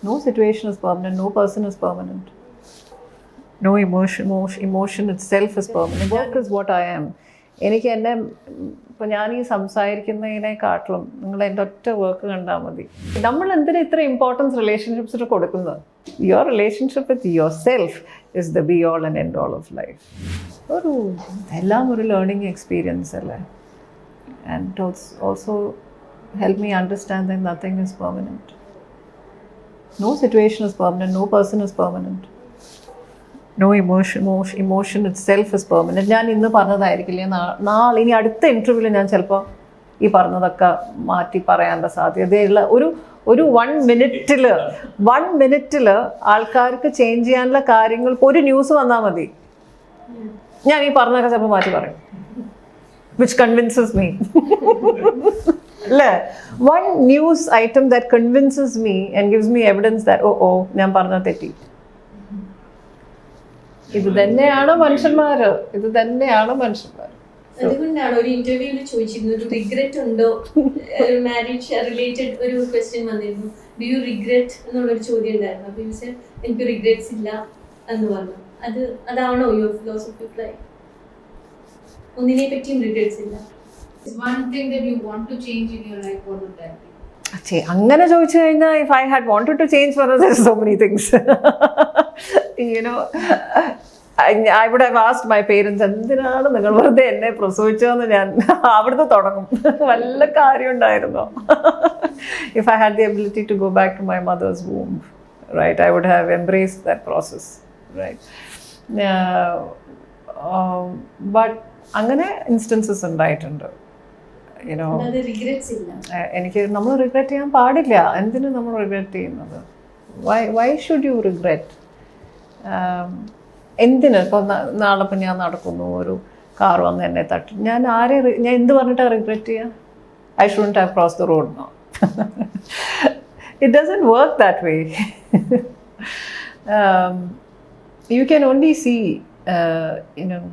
No situation is permanent, no person is permanent. No emotion itself is permanent. Work is what I am. എനിക്ക് എന്നെ ഇപ്പം ഞാൻ ഈ സംസാരിക്കുന്നതിനെക്കാട്ടിലും നിങ്ങൾ എൻ്റെ ഒറ്റ വർക്ക് കണ്ടാൽ മതി. നമ്മൾ എന്തിനാ ഇത്ര ഇമ്പോർട്ടൻസ് റിലേഷൻഷിപ്സിന് കൊടുക്കുന്നത്? Your relationship with your self is the B all and end all of life. എല്ലാം ഒരു ലേണിംഗ് എക്സ്പീരിയൻസ് അല്ലേ. And also help me understand that nothing is permanent. No situation is permanent, no person is permanent. No emotion itself is permanent. ഞാൻ ഇന്ന് പറഞ്ഞതായിരിക്കില്ലേ നാളെ ഇനി അടുത്ത ഇൻ്റർവ്യൂവിൽ ഞാൻ ചിലപ്പോൾ ഈ പറഞ്ഞതൊക്കെ മാറ്റി പറയാനുള്ള സാധ്യതയുള്ള ഒരു 1 മിനിറ്റിൽ ആൾക്കാർക്ക് ചേഞ്ച് ചെയ്യാനുള്ള കാര്യങ്ങൾ ഒരു ന്യൂസ് വന്നാൽ മതി, ഞാൻ ഈ പറഞ്ഞതൊക്കെ ചിലപ്പോൾ മാറ്റി പറയും. Which convinces me. അല്ലേ? One news item that convinces me and gives me evidence that ഞാൻ പറഞ്ഞ തെറ്റി. ഇത് തന്നെയാണ് മനുഷ്യന്മാർ. അതുകൊണ്ടാണ് ഒരു ഇന്റർവ്യൂവിൽ ചോദിച്ചിരുന്നത് റിഗ്രറ്റ് ഉണ്ടോ, മാരേജ് റിലേറ്റഡ് ഒരു ക്വസ്റ്റ്യൻ വന്നിരുന്നു. ഡു യു റിഗ്രറ്റ് എന്നുള്ളൊരു ചോദ്യം ഉണ്ടായിരുന്നു. അപ്പൊ എനിക്ക് റിഗ്രറ്റ്സ് ഇല്ല എന്ന് പറഞ്ഞു. അതാണോ യുവർ ഫിലോസഫി ഓഫ് ലൈഫ്? ഒന്നിനെ പറ്റിയും റിഗ്രറ്റ്സ് ഇല്ല. One thing that you want to change in your life, what would that be? അങ്ങനെ ചോദിച്ചു കഴിഞ്ഞാൽ if I had wanted to change for us, there's so many things. You know, I would have asked my parents, എന്തിനാണ് നിങ്ങൾ വെറുതെ എന്നെ പ്രസവിച്ചതെന്ന് ഞാൻ അവിടുന്ന് തുടങ്ങും. വല്ല കാര്യം ഉണ്ടായിരുന്നോ? If I had the ability to go back to my mother's womb, right, I would have embraced that process, right? But അങ്ങനെ ഇൻസ്റ്റൻസസ് ഉണ്ടായിട്ടുണ്ട്. എനിക്ക് നമ്മൾ റിഗ്രറ്റ് ചെയ്യാൻ പാടില്ല. എന്തിനു നമ്മൾ റിഗ്രറ്റ് ചെയ്യുന്നത്? Why should you regret? എന്തിന്? ഇപ്പോൾ നാളെ ഇപ്പം ഞാൻ നടക്കുന്നു, ഒരു കാർ വന്ന് എന്നെ തട്ടി, ഞാൻ എന്ത് പറഞ്ഞിട്ടാണ് റിഗ്രറ്റ് ചെയ്യുക? I shouldn't have cross the road no. It doesn't work that way. You can only see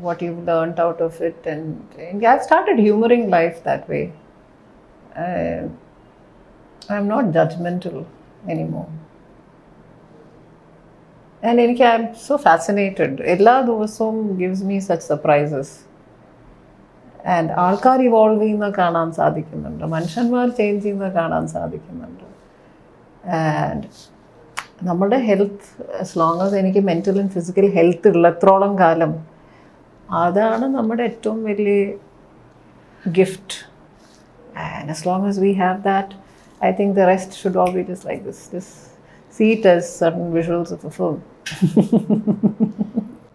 what you've learned out of it, and I've started humoring life that way. I'm not judgmental anymore, and I'm so fascinated. Ella ദിവസവും gives me such surprises, and ആൾക്കാർ evolve ചെയ്യുന്ന കാണാൻ സാധിക്കുന്നുണ്ട്, മനുഷ്യന്മാർ change ചെയ്യുന്ന കാണാൻ സാധിക്കുന്നുണ്ട്. And നമ്മുടെ ഹെൽത്ത്, ആസ് ലോങ് ആസ് എനിക്ക് മെൻ്റൽ ആൻഡ് ഫിസിക്കൽ ഹെൽത്ത് ഉള്ളത്രോളം കാലം അതാണ് നമ്മുടെ ഏറ്റവും വലിയ gift. And as long as we have that, I think the rest should all be just like this. Just see it as certain visuals of a film.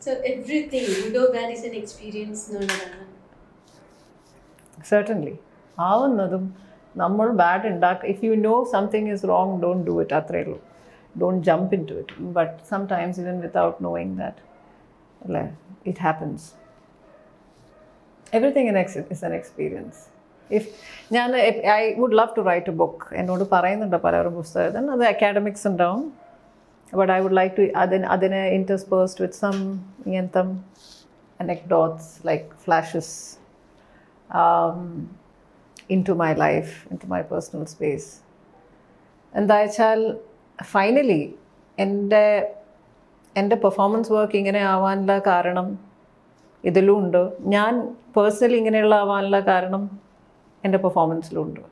So everything, good or bad, is an experience. Certainly. ആവുന്നതും നമ്മൾ bad ഉണ്ടാക്കുക. If you know something is wrong, don't do it. അത്രയേ ഉള്ളൂ. Don't jump into it. But sometimes even without knowing that, it happens. Everything is an experience. I would love to write a book. എന്നോട് പറയുന്നുണ്ട് പലരും പുസ്തകം, അത് academics ഉണ്ടാവും. But I would like to അതിനെ interspersed with some ഇങ്ങനത്തെ anecdotes, like flashes into my life, into my personal space. എന്താ വെച്ചാൽ ഫൈനലി എൻ്റെ പെർഫോമൻസ് വർക്ക് ഇങ്ങനെ ആവാനുള്ള കാരണം ഇതിലും ഉണ്ട്. ഞാൻ പേഴ്സണലി ഇങ്ങനെയുള്ള ആവാനുള്ള കാരണം എൻ്റെ പെർഫോമൻസിലുണ്ട്.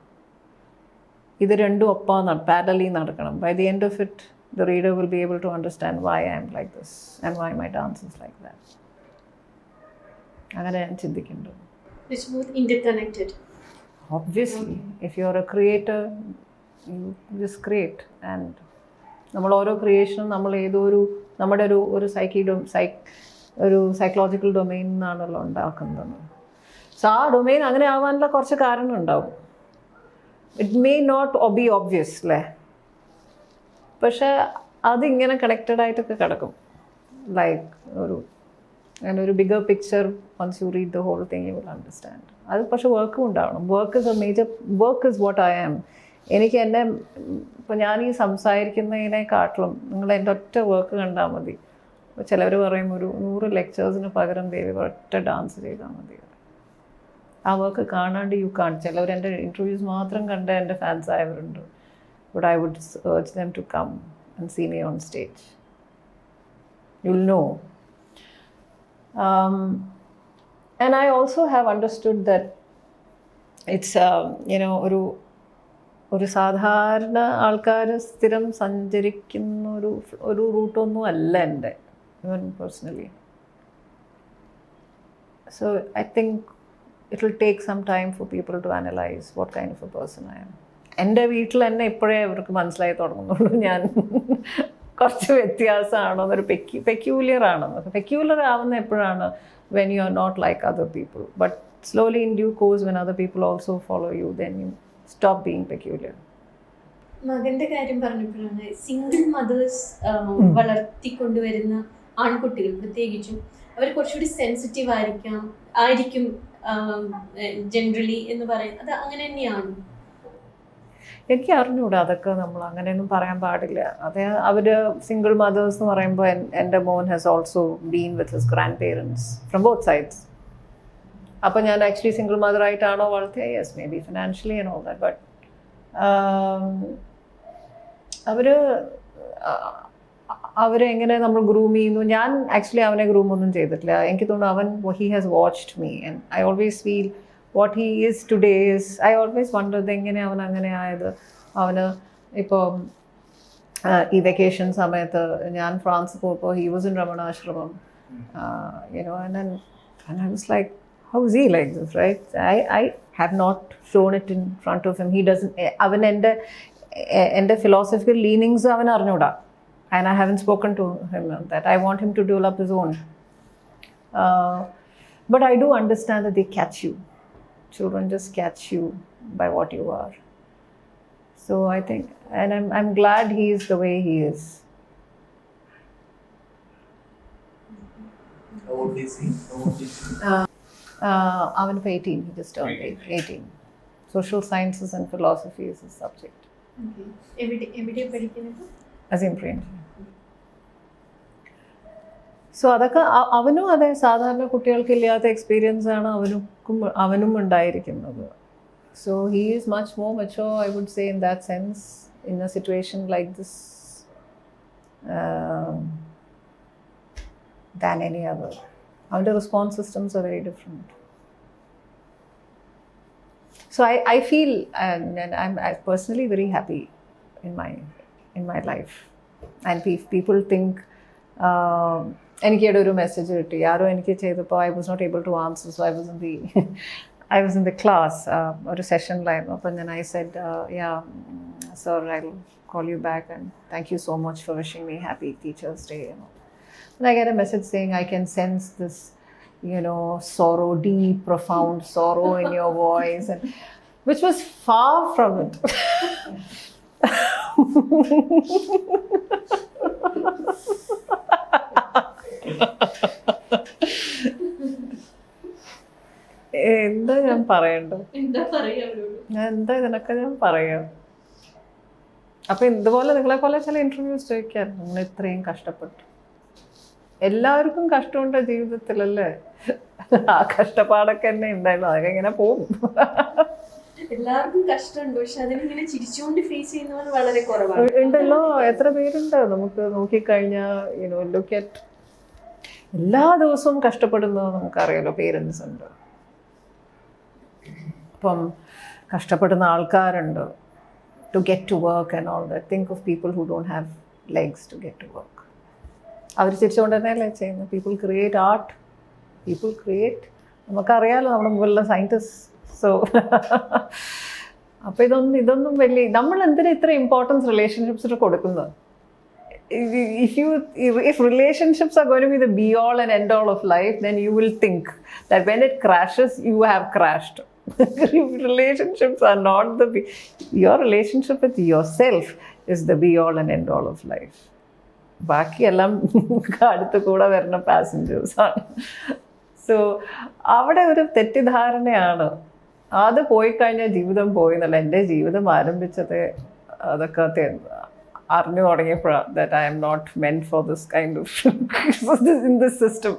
ഇത് രണ്ടും ഒപ്പം പാരലി നടക്കണം. By the end of it, the reader will be able to understand why I'm like this and why my dance is like that. അങ്ങനെ ഞാൻ ചിന്തിക്കുന്നുണ്ട്. It's both interconnected. Obviously, if you're a creator, you just create. And നമ്മൾ ഓരോ ക്രിയേഷനും നമ്മൾ നമ്മുടെ ഒരു psychological domain നിന്നാണല്ലോ ഉണ്ടാക്കുന്നത്. So ആ ഡൊമെയിൻ അങ്ങനെ ആവാനുള്ള കുറച്ച് കാരണം ഉണ്ടാവും. It may not be obvious അല്ലേ, പക്ഷേ അതിങ്ങനെ കണക്റ്റഡ് ആയിട്ടൊക്കെ കിടക്കും. ലൈക്ക് ഒരു bigger picture, once you read the whole thing you will understand. അത് പക്ഷേ വർക്കും ഉണ്ടാവണം. Work is what I am. എനിക്ക് ഇപ്പോൾ ഞാൻ ഈ സംസാരിക്കുന്നതിനെക്കാട്ടിലും നിങ്ങൾ എൻ്റെ ഒറ്റ വർക്ക് കണ്ടാൽ മതി. അപ്പോൾ ചിലവർ പറയും ഒരു 100 ലെക്ചേഴ്സിന് പകരം ദേവി ഒറ്റ ഡാൻസ് ചെയ്താൽ മതി. ആ വർക്ക് കാണാണ്ട് യു കാൺ. ചിലവർ എൻ്റെ ഇൻ്റർവ്യൂസ് മാത്രം കണ്ട എൻ്റെ ഫാൻസ് ആയവരുണ്ട്. But I would urge them to come and see me on stage. You'll know. And I also have understood that it's, ഒരു സാധാരണ ആൾക്കാർ സ്ഥിരം സഞ്ചരിക്കുന്ന ഒരു റൂട്ടൊന്നും അല്ല എൻ്റെ, even personally. So I think it will take some time for people to analyse what kind of a person I am. എൻ്റെ വീട്ടിൽ തന്നെ ഇപ്പോഴേ അവർക്ക് മനസ്സിലായി തുടങ്ങുന്നുള്ളൂ ഞാൻ കുറച്ച് വ്യത്യാസമാണോ എന്നൊരു പെക്യൂലിയർ ആണെന്ന്. പെക്യൂലർ ആവുന്ന എപ്പോഴാണ് when you are not like other people, but slowly in due course when other people also follow you, then you stop being peculiar. മകന്റെ കാര്യം പറഞ്ഞപ്പോഴാണ് സിംഗിൾ മദേഴ്സ് വളർത്തിക്കൊണ്ടുവരുന്ന ആൺകുട്ടികൾ പ്രത്യേകിച്ചും അവർ കുറച്ചുകൂടി സെൻസിറ്റീവ് ആയിരിക്കും ജനറലി എന്ന് പറയുന്നത്, അത് അങ്ങനെ തന്നെയാണ്. എനിക്ക് അറിഞ്ഞൂടാ, അതൊക്കെ നമ്മൾ അങ്ങനെയൊന്നും പറയാൻ പാടില്ല. അവർ സിംഗിൾ മദേഴ്സ് എന്ന് പറയുമ്പോൾ എൻ്റെ മോൻ has also been with his grand parents from both sides. അപ്പോൾ ഞാൻ ആക്ച്വലി സിംഗിൾ മദറായിട്ടാണോ വളർത്തിയ? Yes, may be financially and all that. But അവരെങ്ങനെ നമ്മൾ ഗ്രൂം ചെയ്യുന്നു? ഞാൻ ആക്ച്വലി അവനെ ഗ്രൂമൊന്നും ചെയ്തിട്ടില്ല. എനിക്ക് തോന്നുന്നു അവൻ he has watched me and I always feel what he is today is, I always wondered എങ്ങനെ അവൻ അങ്ങനെ ആയത്. അവന് ഇപ്പോൾ ഈ വെക്കേഷൻ സമയത്ത് ഞാൻ ഫ്രാൻസ് പോയപ്പോൾ he was in രമണാശ്രമം, and I was like, how is he like this, right? I have not shown it in front of him. He doesn't, അവൻ എൻ്റെ philosophical leanings അവൻ അറിഞ്ഞൂടാ, and I haven't spoken to him that. I want him to develop his own. But I do understand that they catch you. Children just catch you by what you are. So I think, and I'm glad he is the way he is. How old is he? Avan 18, he just turned 18. Social sciences and philosophy is his subject. എവിടെ പഠിക്കുന്നത്? Azim Premji. So അതൊക്കെ അവനും അതെ, സാധാരണ കുട്ടികൾക്കില്ലാത്ത experience ആണ് അവനും ഉണ്ടായിരിക്കുന്നത്. So he is much more mature, I would say, in that sense, in a situation like this than any other. അവൻ്റെ response systems are very different. So I feel I'm personally very happy in my life. And people think എനിക്കിടെ ഒരു message കിട്ടി, ആരോ എനിക്ക് ചെയ്തപ്പോൾ I was not able to answer, so I was in the class, ഒരു സെഷനിലായിരുന്നു. അപ്പം ഞാൻ I said, yeah sir, I will call you back and thank you so much for wishing me happy teachers day. And I get a message saying, I can sense this, sorrow, deep, profound sorrow in your voice, and which was far from it. എന്താ ഞാൻ പറയണ്ടത്? എന്താ ഇതിനൊക്കെ ഞാൻ പറയാം? അപ്പൊ ഇതുപോലെ നിങ്ങളെ പോലെ ചില ഇന്റർവ്യൂസ് ചോദിക്കാൻ, നിങ്ങൾ ഇത്രയും കഷ്ടപ്പെട്ടു. എല്ലാവർക്കും കഷ്ടമുണ്ട് ജീവിതത്തിലല്ലേ? ആ കഷ്ടപ്പാടൊക്കെ തന്നെ ഉണ്ടായിരുന്നു, അതൊക്കെ ഇങ്ങനെ പോകും. എല്ലാവർക്കും കഷ്ടമുണ്ട്, പക്ഷെ അതിനിങ്ങനെ ചിരിച്ചുകൊണ്ട് ഫേസ് ചെയ്യുന്നവർ വളരെ കുറവാണ്. ഉണ്ടല്ലോ, എത്ര പേരുണ്ട് നമുക്ക് നോക്കിക്കഴിഞ്ഞാൽ, ലുക്ക് അറ്റ് എല്ലാ ദിവസവും കഷ്ടപ്പെടുന്നത് നമുക്കറിയാലോ. പേരൻസ് ഉണ്ട്, അപ്പം കഷ്ടപ്പെടുന്ന ആൾക്കാരുണ്ട്, to get to work and all that. Think of people who don't have legs to get to work. അവർ ചിരിച്ചുകൊണ്ട് തന്നെയല്ലേ ചെയ്യുന്നത്. People create art, people create, നമുക്കറിയാലോ നമ്മുടെ മുകളിലെ സയൻറ്റിസ്റ്റ്. സോ അപ്പോൾ ഇതൊന്നും വലിയ, നമ്മൾ എന്തിനാ ഇത്ര ഇമ്പോർട്ടൻസ് റിലേഷൻഷിപ്സിന് കൊടുക്കുന്നത്? If relationships are going to be the be all and end all of life, then you will think that when it crashes, you have crashed. Relationships are not your relationship with yourself is the be all and end all of life. ബാക്കിയെല്ലാം അടുത്ത് കൂടെ വരുന്ന പാസഞ്ചേഴ്സാണ്. So അവിടെ ഒരു തെറ്റിദ്ധാരണയാണ്, അത് പോയി കഴിഞ്ഞാൽ ജീവിതം പോയി എന്നല്ല. എൻ്റെ ജീവിതം ആരംഭിച്ചത് അതൊക്കെ അറിഞ്ഞു തുടങ്ങിയപ്പോഴാണ് that I am not meant for this kind of in this system.